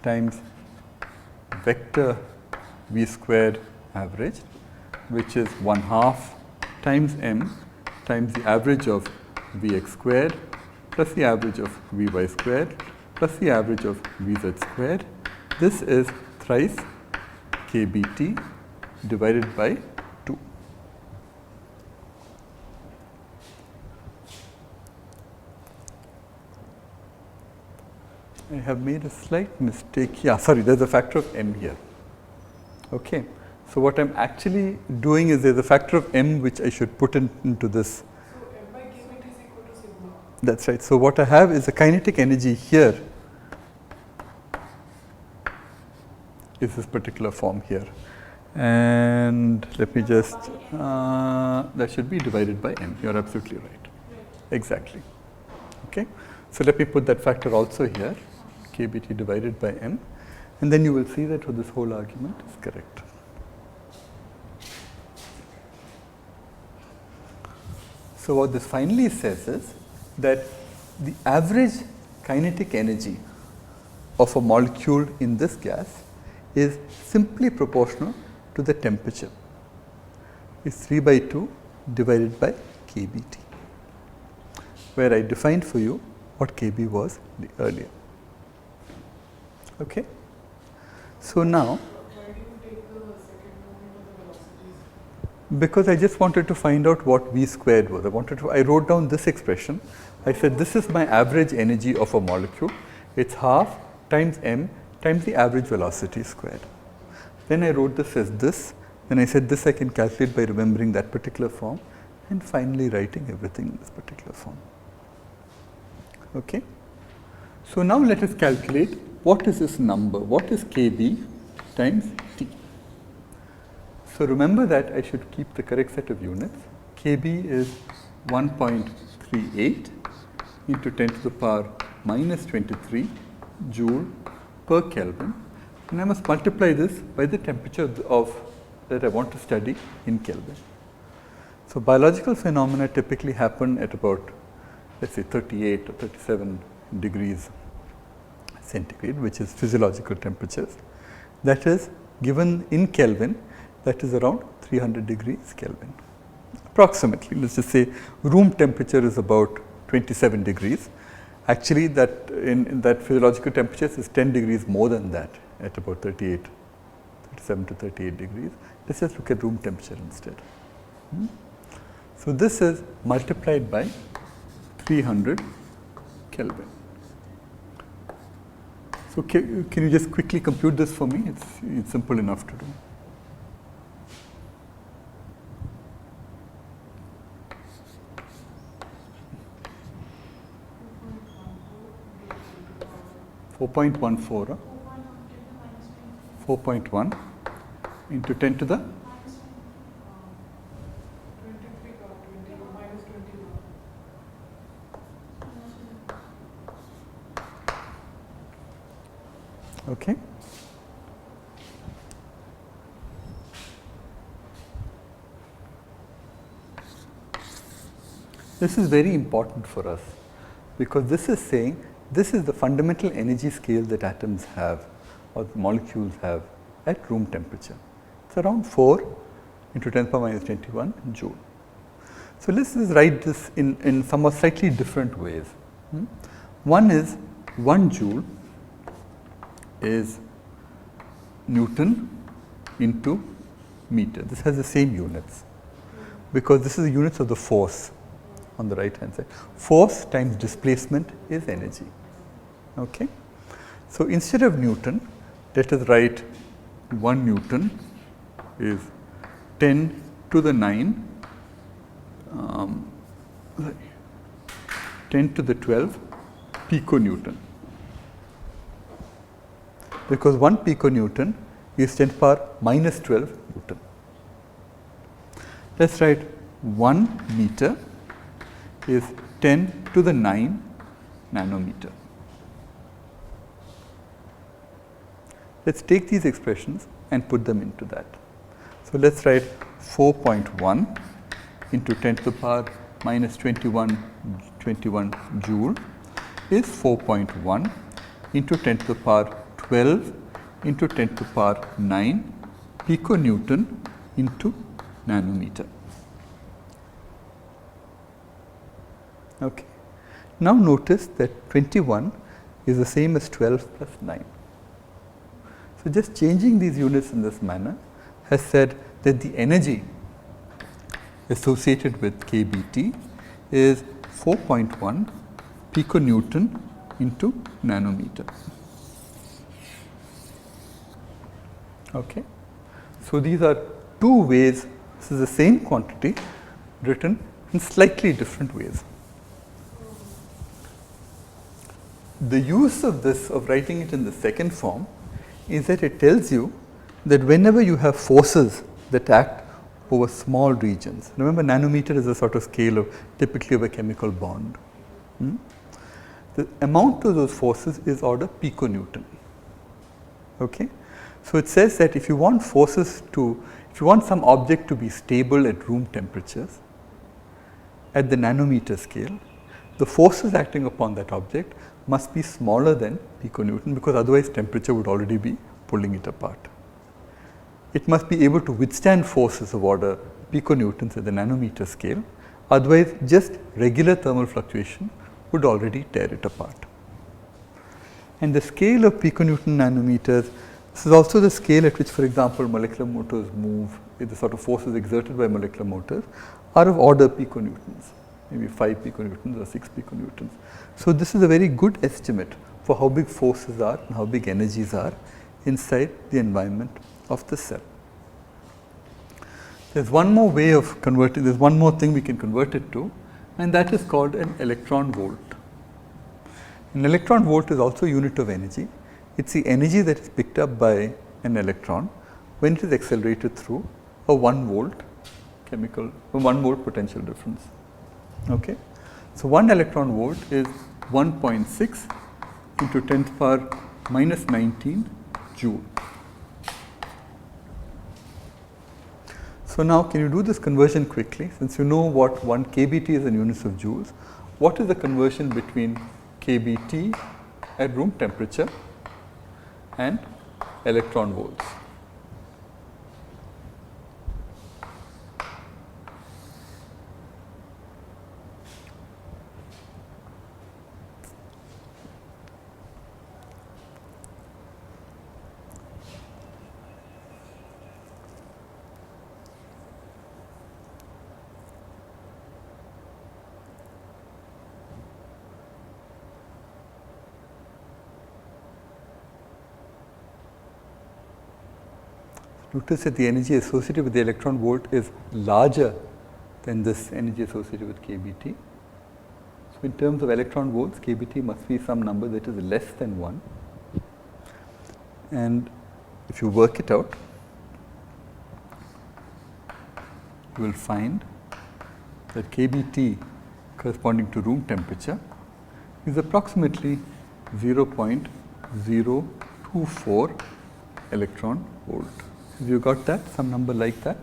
times vector V squared average, which is 1/2 times m times the average of Vx squared plus the average of Vy squared plus the average of Vz squared. This is thrice KBT divided by 2. I have made a slight mistake. Yeah, sorry, there's a factor of m here. Okay. So what I'm actually doing is there's a factor of m which I should put into this. so m by kbt is equal to sigma. That's right. So what I have is a kinetic energy here is this particular form here. And let me just, that should be divided by m. You're absolutely right. Exactly. Okay. So let me put that factor also here, kbt divided by m. And then you will see that this whole argument is correct. So what this finally says is that the average kinetic energy of a molecule in this gas is simply proportional to the temperature. It's 3/2 divided by kBT, where I defined for you what kB was earlier. Okay? So now, Why do you take the second moment of the velocities? because I just wanted to find out what V squared was. I wrote down this expression. I said this is my average energy of a molecule. It's 1/2 times m times the average velocity squared. Then I wrote this as this. Then I said this I can calculate by remembering that particular form, and finally writing everything in this particular form. Okay? So now let us calculate what is this number. What is kB times T? So remember that I should keep the correct set of units. kB is 1.38 into 10 to the power minus 23 joule per Kelvin, and I must multiply this by the temperature that I want to study in Kelvin. So biological phenomena typically happen at about, let's say, 38 or 37 degrees centigrade, which is physiological temperatures. That is given in Kelvin, that is around 300 degrees Kelvin. Approximately, let's just say room temperature is about 27 degrees. Actually, that in that physiological temperatures is 10 degrees more than that at about 37 to 38 degrees. Let's just look at room temperature instead. So this is multiplied by 300 Kelvin. So can you just quickly compute this for me? It's simple enough to do. 4.14, 4.1 10 to the minus 20. 4.1 into 10 to the Minus 23 का 20 minus 21. okay. This is very important for us because this is saying this is the fundamental energy scale that atoms have or molecules have at room temperature. It's around 4 into 10 to the power minus 21 joule. So let's just write this in somewhat slightly different ways. One is 1 joule is Newton into meter. This has the same units because this is the units of the force on the right hand side. Force times displacement is energy. Okay. So instead of Newton, let us write 1 Newton is 10 to the 9, 10 to the 12 piconewton. Because 1 piconewton is 10 to the power minus 12 Newton. Let's write 1 meter is 10 to the 9 nanometer. Let's take these expressions and put them into that. So let's write 4.1 into 10 to the power minus 21 joule is 4.1 into 10 to the power 12 into 10 to the power 9 piconewton into nanometer. Okay. Now notice that 21 is the same as 12 plus 9. So just changing these units in this manner has said that the energy associated with kBt is 4.1 piconewton into nanometer. Okay. So these are two ways, this is the same quantity written in slightly different ways. The use of this, of writing it in the second form, is that it tells you that whenever you have forces that act over small regions, remember nanometer is a sort of scale of typically of a chemical bond. The amount of those forces is order piconewton. Okay? So it says that if you want forces to, if you want some object to be stable at room temperatures at the nanometer scale, the forces acting upon that object must be smaller than piconewton because otherwise temperature would already be pulling it apart. It must be able to withstand forces of order piconewtons at the nanometer scale, otherwise just regular thermal fluctuation would already tear it apart. And the scale of piconewton nanometers, this is also the scale at which, for example, molecular motors move, the sort of forces exerted by molecular motors are of order piconewtons, maybe 5 piconewtons or 6 piconewtons. So this is a very good estimate for how big forces are and how big energies are inside the environment of the cell. There's one more way of converting, there's one more thing we can convert it to, and that is called an electron volt. An electron volt is also a unit of energy. It's the energy that is picked up by an electron when it is accelerated through a 1 volt chemical, a 1 volt potential difference. Okay? So 1 electron volt is 1.6 into 10 to the power minus 19 joule. So now can you do this conversion quickly? Since you know what 1 kBt is in units of joules, what is the conversion between kBt at room temperature and electron volts? Notice that the energy associated with the electron volt is larger than this energy associated with kBt. So in terms of electron volts, kBt must be some number that is less than 1. And if you work it out, you will find that kBT corresponding to room temperature is approximately 0.024 electron volt. Have you got that? Some number like that?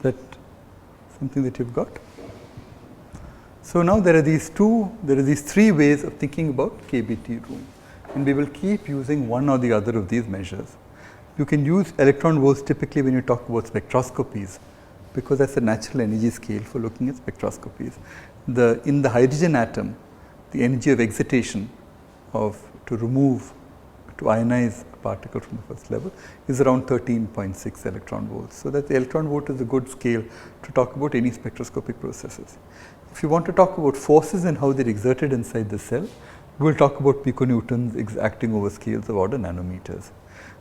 That something that you've got? So now there are these three ways of thinking about kBT room, and we will keep using one or the other of these measures. You can use electron volts typically when you talk about spectroscopies, because that's a natural energy scale for looking at spectroscopies. In the hydrogen atom, the energy of excitation to ionize a particle from the first level is around 13.6 electron volts. So that the electron volt is a good scale to talk about any spectroscopic processes. If you want to talk about forces and how they're exerted inside the cell, we will talk about piconewtons acting over scales of order nanometers.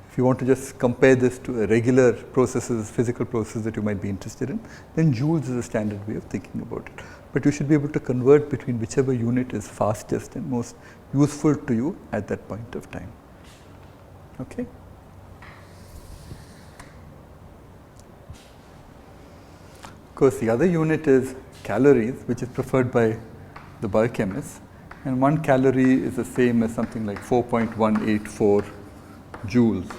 If you want to just compare this to a regular physical process that you might be interested in, then joules is a standard way of thinking about it. But you should be able to convert between whichever unit is fastest and most useful to you at that point of time. Okay? Of course, the other unit is calories, which is preferred by the biochemists, and 1 calorie is the same as something like 4.184 joules.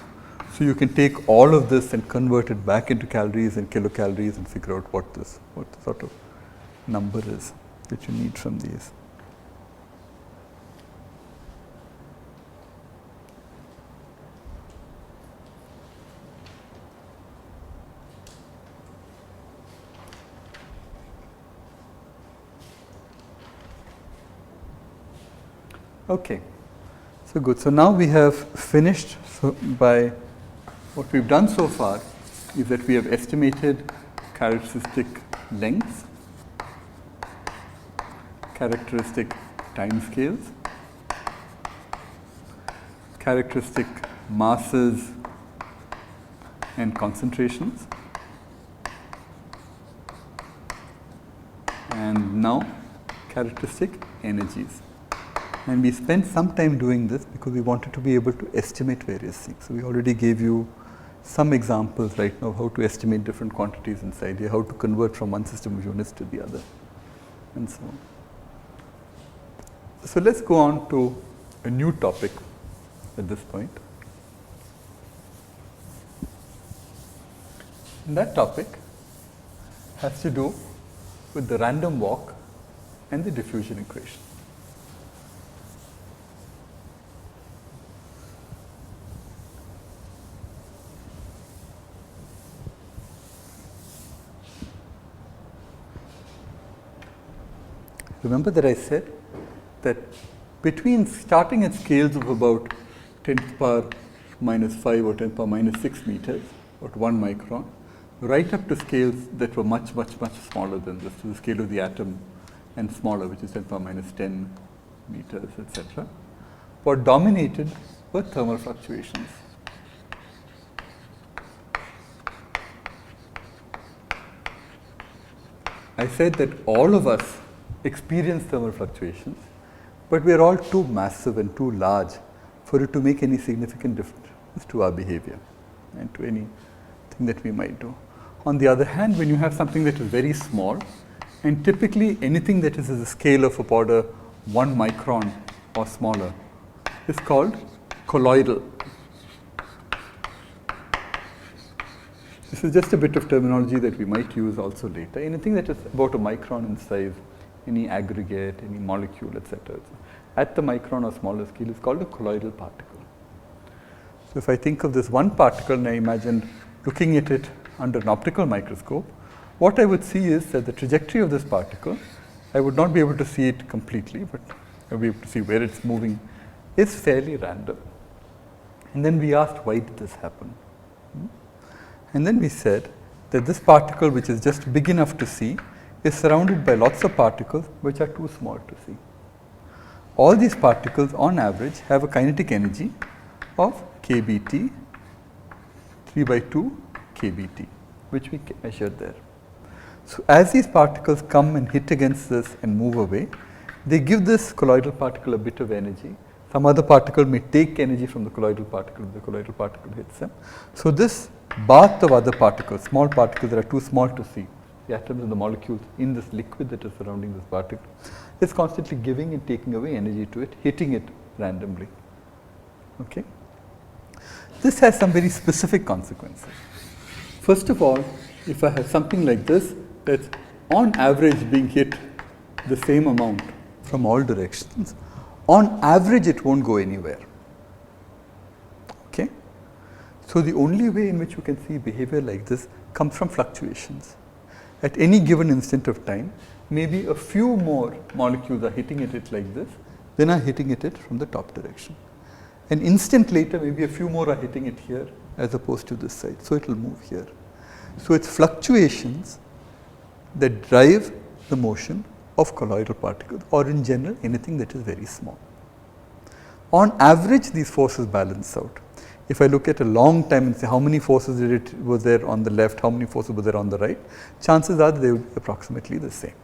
So you can take all of this and convert it back into calories and kilocalories and figure out what the sort of number is that you need from these. Okay, so good. So now we have finished. So by what we've done so far is that we have estimated characteristic lengths, characteristic timescales, characteristic masses and concentrations, and now characteristic energies. And we spent some time doing this because we wanted to be able to estimate various things. So we already gave you some examples right now of how to estimate different quantities inside here, how to convert from one system of units to the other, and so on. So let's go on to a new topic at this point. And that topic has to do with the random walk and the diffusion equation. Remember that I said that between starting at scales of about 10 to the power minus 5 or 10 to the power minus 6 meters, about 1 micron, right up to scales that were much, much, much smaller than this, to the scale of the atom and smaller, which is 10 to the power minus 10 meters, etc. What dominated were thermal fluctuations. I said that all of us experience thermal fluctuations, but we are all too massive and too large for it to make any significant difference to our behavior and to anything that we might do. On the other hand, when you have something that is very small, and typically anything that is at the scale of about 1 micron or smaller is called colloidal. This is just a bit of terminology that we might use also later. Anything that is about a micron in size, any aggregate, any molecule, etc. At the micron or smaller scale is called a colloidal particle. So if I think of this one particle and I imagine looking at it under an optical microscope, what I would see is that the trajectory of this particle, I would not be able to see it completely, but I would be able to see where it's moving, is fairly random. And then we asked, why did this happen? And then we said that this particle, which is just big enough to see, is surrounded by lots of particles which are too small to see. all these particles on average have a kinetic energy of kBt 3 by 2 kBt, which we measured there. So as these particles come and hit against this and move away, they give this colloidal particle a bit of energy. Some other particle may take energy from the colloidal particle if the colloidal particle hits them. So this bath of other particles, small particles that are too small to see, the atoms and the molecules in this liquid that is surrounding this particle, is constantly giving and taking away energy to it, hitting it randomly. Okay? This has some very specific consequences. First of all, if I have something like this that's on average being hit the same amount from all directions, on average it won't go anywhere. Okay? So the only way in which you can see behavior like this comes from fluctuations. At any given instant of time, maybe a few more molecules are hitting at it like this than are hitting at it from the top direction. An instant later, maybe a few more are hitting it here as opposed to this side. So it will move here. So it's fluctuations that drive the motion of colloidal particles, or in general anything that is very small. On average, these forces balance out. If I look at a long time and say how many forces was there on the left, how many forces were there on the right, chances are they would be approximately the same.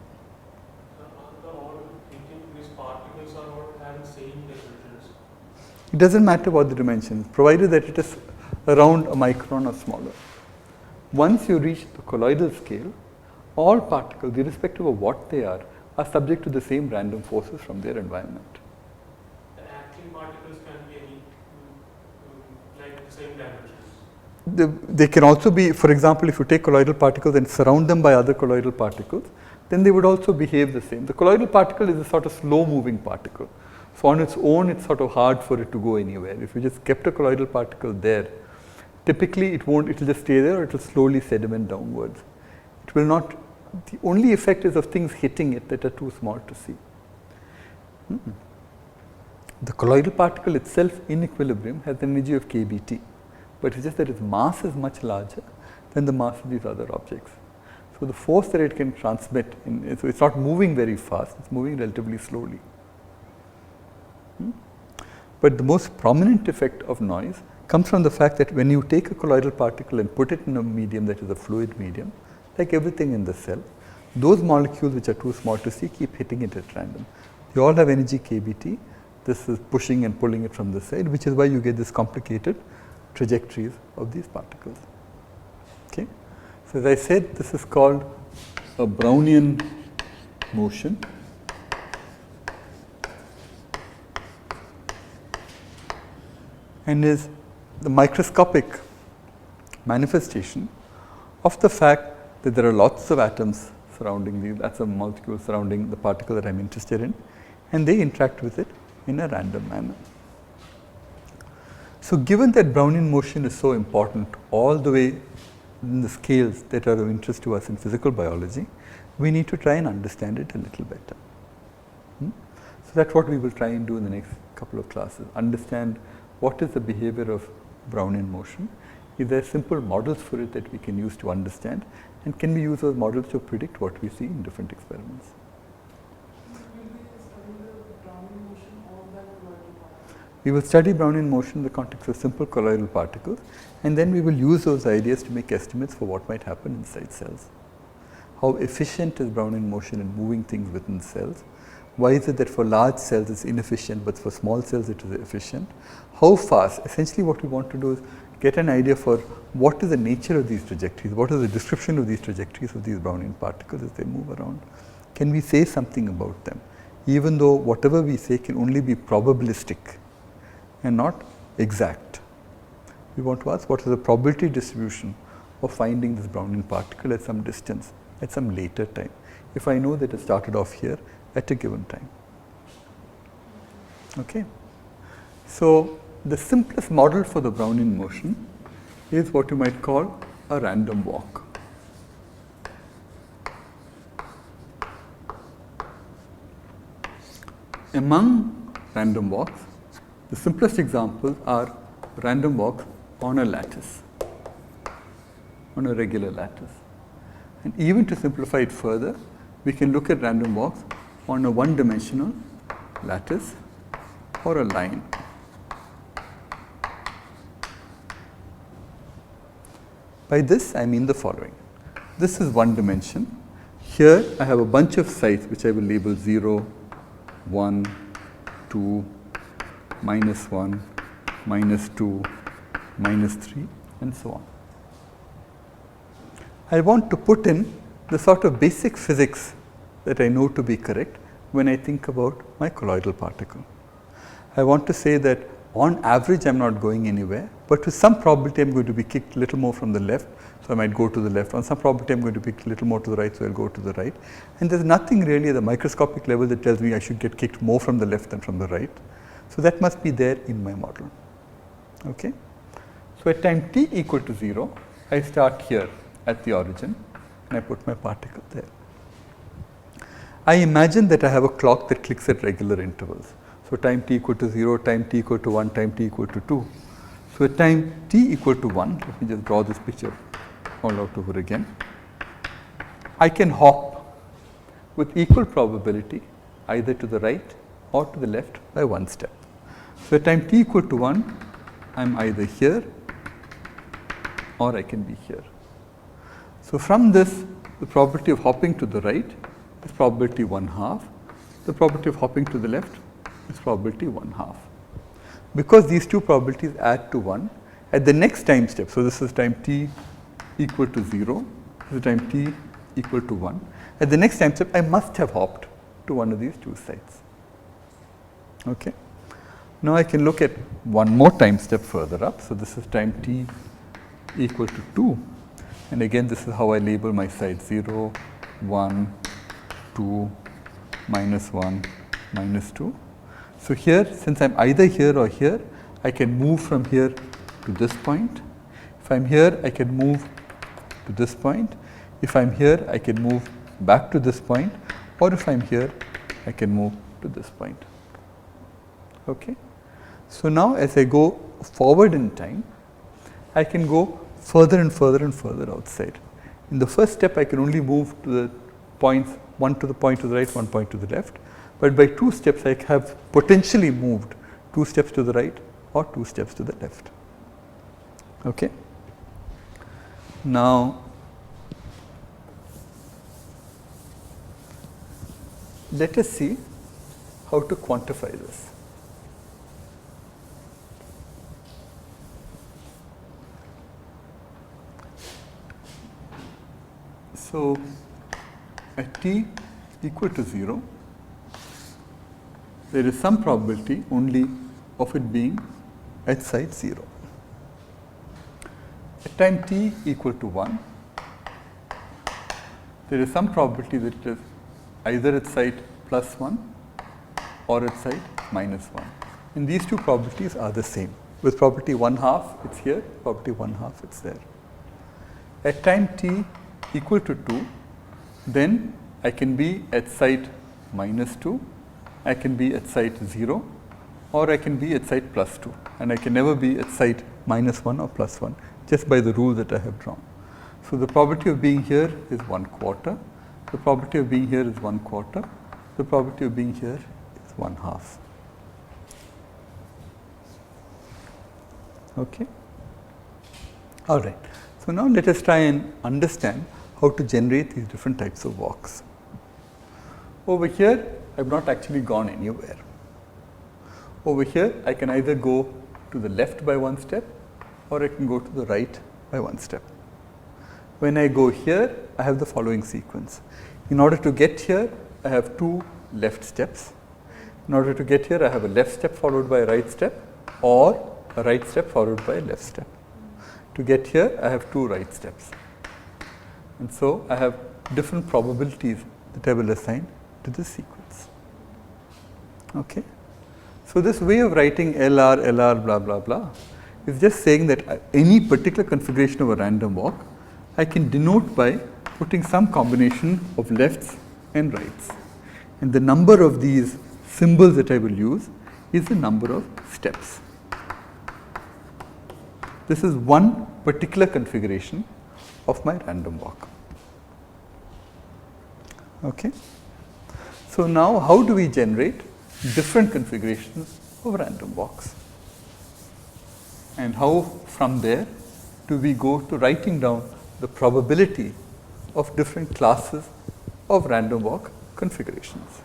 These particles are all having same dimensions. It doesn't matter what the dimensions, provided that it is around a micron or smaller. Once you reach the colloidal scale, all particles, irrespective of what they are subject to the same random forces from their environment. The acting particles can be any, like the same dimensions. They can also be, for example, if you take colloidal particles and surround them by other colloidal particles, then they would also behave the same. The colloidal particle is a sort of slow moving particle. So on its own, it's sort of hard for it to go anywhere. If you just kept a colloidal particle there, typically it will just stay there, or it will slowly sediment downwards. It will not, the only effect is of things hitting it that are too small to see. The colloidal particle itself in equilibrium has an energy of kBt, but it's just that its mass is much larger than the mass of these other objects. So the force that it can transmit, so it's not moving very fast, it's moving relatively slowly. But the most prominent effect of noise comes from the fact that when you take a colloidal particle and put it in a medium that is a fluid medium, like everything in the cell, those molecules which are too small to see keep hitting it at random. They all have energy kBt. This is pushing and pulling it from the side, which is why you get this complicated trajectories of these particles. Okay? So as I said, this is called a Brownian motion. And is the microscopic manifestation of the fact that there are lots of atoms surrounding these, lots of molecules surrounding the particle that I'm interested in, and they interact with it in a random manner. So given that Brownian motion is so important all the way in the scales that are of interest to us in physical biology, we need to try and understand it a little better. So that's what we will try and do in the next couple of classes, understand what is the behavior of Brownian motion. Is there simple models for it that we can use to understand, and can we use those models to predict what we see in different experiments? We will study Brownian motion in the context of simple colloidal particles, and then we will use those ideas to make estimates for what might happen inside cells. How efficient is Brownian motion in moving things within cells? Why is it that for large cells it's inefficient, but for small cells it is efficient? How fast? Essentially what we want to do is get an idea for what is the nature of these trajectories, what is the description of these trajectories of these Brownian particles as they move around. Can we say something about them, even though whatever we say can only be probabilistic and not exact? We want to ask what is the probability distribution of finding this Brownian particle at some distance, at some later time, if I know that it started off here at a given time. Okay. So the simplest model for the Brownian motion is what you might call a random walk. Among random walks, the simplest examples are random walks on a lattice, on a regular lattice. And even to simplify it further, we can look at random walks on a one-dimensional lattice or a line. By this I mean the following. This is one dimension. Here I have a bunch of sites which I will label 0, 1, 2, -1, -2, -3 and so on. I want to put in the sort of basic physics that I know to be correct when I think about my colloidal particle. I want to say that on average I am not going anywhere, but with some probability I am going to be kicked a little more from the left, so I might go to the left. On some probability I am going to be a little more to the right, so I will go to the right. And there is nothing really at the microscopic level that tells me I should get kicked more from the left than from the right. So that must be there in my model. Okay? So at time t equal to 0, I start here at the origin and I put my particle there. I imagine that I have a clock that clicks at regular intervals. So time t equal to 0, time t equal to 1, time t equal to 2. So at time t equal to 1, let me just draw this picture all out over again. I can hop with equal probability either to the right or to the left by one step. So at time t equal to 1, I am either here or I can be here. So from this, the probability of hopping to the right is probability 1/2. The probability of hopping to the left is probability 1/2. Because these two probabilities add to 1, at the next time step, so this is time t equal to 0, this is time t equal to 1. At the next time step, I must have hopped to one of these two sites. Okay. Now I can look at one more time step further up. So this is time t equal to 2. And again, this is how I label my sites 0, 1, 2, -1, -2. So here, since I'm either here or here, I can move from here to this point. If I'm here, I can move to this point. If I'm here, I can move back to this point. Or if I'm here, I can move to this point. Okay? So now as I go forward in time, I can go further and further and further outside. In the first step, I can only move to the points, one to the point to the right, one point to the left. But by two steps, I have potentially moved 2 steps to the right or 2 steps to the left. Okay? Now, let us see how to quantify this. So, at t equal to 0, there is some probability only of it being at site 0. At time t equal to 1, there is some probability that it is either at site +1 or at site -1. And these two probabilities are the same. With probability 1/2, it's here, probability 1/2, it's there. At time t equal to 2, then I can be at site -2, I can be at site 0, or I can be at site +2, and I can never be at site -1 or +1, just by the rule that I have drawn. So the probability of being here is 1/4, the probability of being here is 1/4, the probability of being here is 1/2. Okay? All right. So now let us try and understand how to generate these different types of walks. Over here, I have not actually gone anywhere. Over here, I can either go to the left by one step, or I can go to the right by one step. When I go here, I have the following sequence. In order to get here, I have 2 left steps. In order to get here, I have a left step followed by a right step, or a right step followed by a left step. To get here, I have 2 right steps. And so I have different probabilities that I will assign to this sequence. Okay? So this way of writing LR, LR, blah, blah, blah, is just saying that any particular configuration of a random walk, I can denote by putting some combination of lefts and rights. And the number of these symbols that I will use is the number of steps. This is one particular configuration of my random walk. Okay? So now how do we generate different configurations of random walks. And how from there do we go to writing down the probability of different classes of random walk configurations.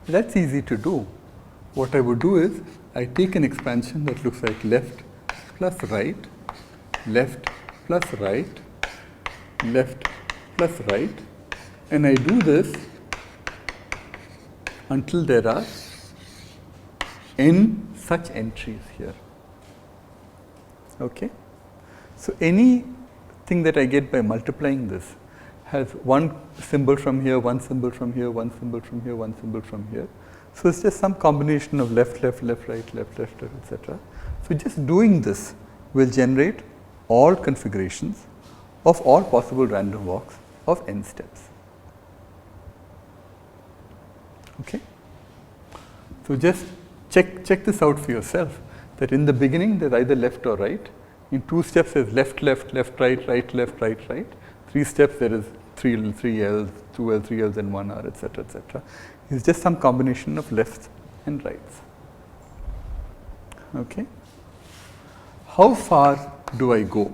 That's easy to do. What I would do is I take an expansion that looks like left plus right, left plus right, left plus right, and I do this until there are n such entries here. Okay? So anything that I get by multiplying this has one symbol from here, one symbol from here, one symbol from here, one symbol from here. So it's just some combination of left, left, left, right, left, left, left, etc. So just doing this will generate all configurations of all possible random walks of n steps. Okay? So just check this out for yourself, that in the beginning there's either left or right. In 2 steps there's left, left, left, right, right, left, right, right. 3 steps there is 3 L's, 2 L's, 3 L's and 1 R, etc., etc. It's just some combination of lefts and rights. Okay? How far do I go?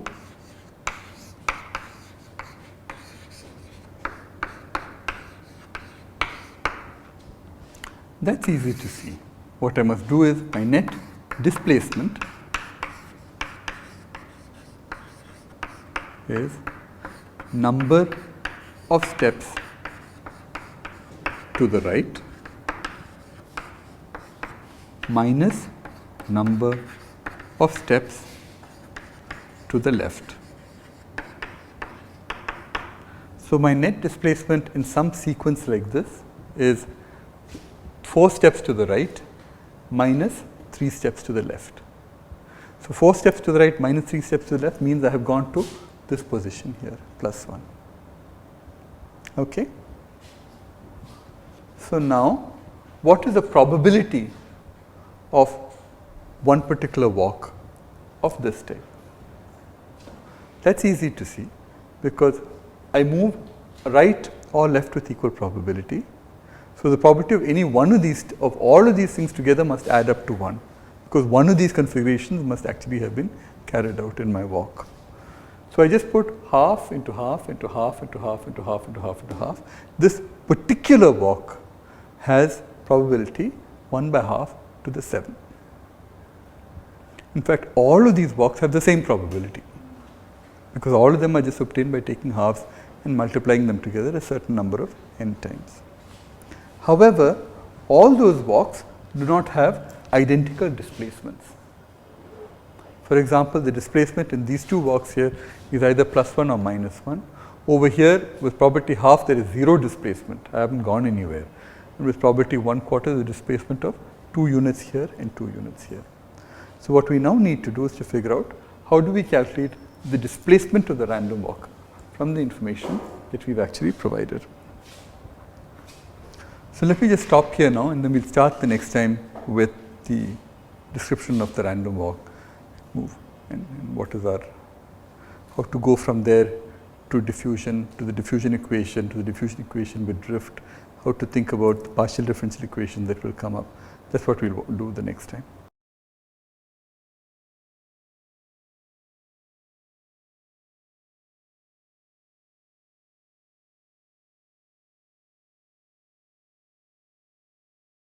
That's easy to see. What I must do is my net displacement is number of steps to the right minus number of steps to the left. So my net displacement in some sequence like this is 4 steps to the right minus 3 steps to the left. So 4 steps to the right minus 3 steps to the left means I have gone to this position here, plus 1. Okay? So now, what is the probability of one particular walk of this type? That's easy to see because I move right or left with equal probability. So the probability of any one of these, of all of these things together must add up to 1, because one of these configurations must actually have been carried out in my walk. So I just put half into half into half into half into half into half into half. This particular walk has probability 1 by half to the 7. In fact, all of these walks have the same probability, because all of them are just obtained by taking halves and multiplying them together a certain number of n times. However, all those walks do not have identical displacements. For example, the displacement in these 2 walks here is either plus 1 or minus 1. Over here, with probability half, there is 0 displacement. I haven't gone anywhere. And with probability 1/4, the displacement of 2 units here and 2 units here. So what we now need to do is to figure out how do we calculate the displacement of the random walk from the information that we've actually provided. So let me just stop here now, and then we'll start the next time with the description of the random walk move and what is our, how to go from there to diffusion, to the diffusion equation, to the diffusion equation with drift, how to think about the partial differential equation that will come up. That's what we'll do the next time.